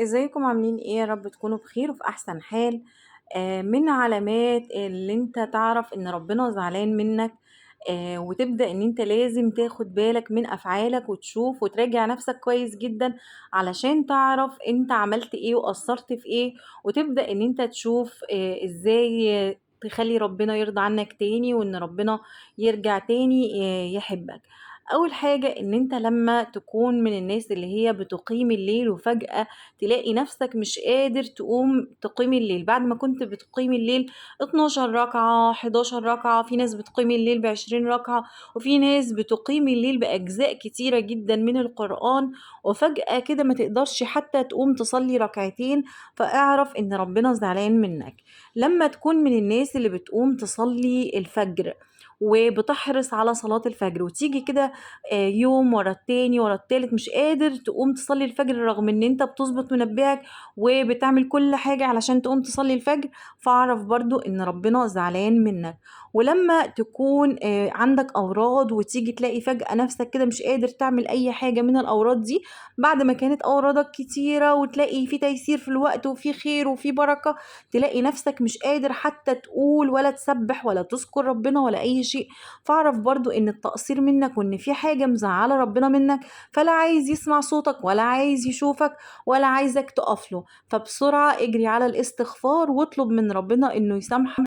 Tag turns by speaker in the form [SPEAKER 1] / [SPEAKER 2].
[SPEAKER 1] ازيكم عاملين ايه؟ يا رب تكونوا بخير وفي احسن حال. من علامات اللي انت تعرف ان ربنا زعلان منك، وتبدأ ان انت لازم تاخد بالك من افعالك وتشوف وتراجع نفسك كويس جدا علشان تعرف انت عملت ايه وقصرت في ايه، وتبدأ ان انت تشوف ازاي تخلي ربنا يرضى عنك تاني وان ربنا يرجع تاني يحبك. اول حاجة ان انت لما تكون من الناس اللي هي بتقيم الليل وفجأة تلاقي نفسك مش قادر تقوم تقيم الليل بعد ما كنت بتقيم الليل 12 ركعة 11 ركعة، في ناس بتقيم الليل ب20 ركعة، وفي ناس بتقيم الليل بأجزاء كتيرة جدا من القرآن، وفجأة كده ما تقدرش حتى تقوم تصلي ركعتين. فاعرف ان ربنا زعلان منك. لما تكون من الناس اللي بتقوم تصلي الفجر وبتحرص على صلاة الفجر وتيجي كده يوم ورا التاني ورا التالت مش قادر تقوم تصلي الفجر رغم ان انت بتظبط منبهك وبتعمل كل حاجة علشان تقوم تصلي الفجر، فاعرف برضو ان ربنا زعلان منك. ولما تكون عندك اوراد وتيجي تلاقي فجأة نفسك كده مش قادر تعمل اي حاجة من الاوراد دي بعد ما كانت اورادك كتيرة، وتلاقي في تيسير في الوقت وفي خير وفي بركة، تلاقي نفسك مش قادر حتى تقول ولا تسبح ولا تذكر ربنا ولا اي شيء. فاعرف برضو ان التقصير منك وان في حاجة مزعلة ربنا منك، فلا عايز يسمع صوتك ولا عايز يشوفك ولا عايزك تقف له. فبسرعة اجري على الاستغفار واطلب من ربنا انه يسامحك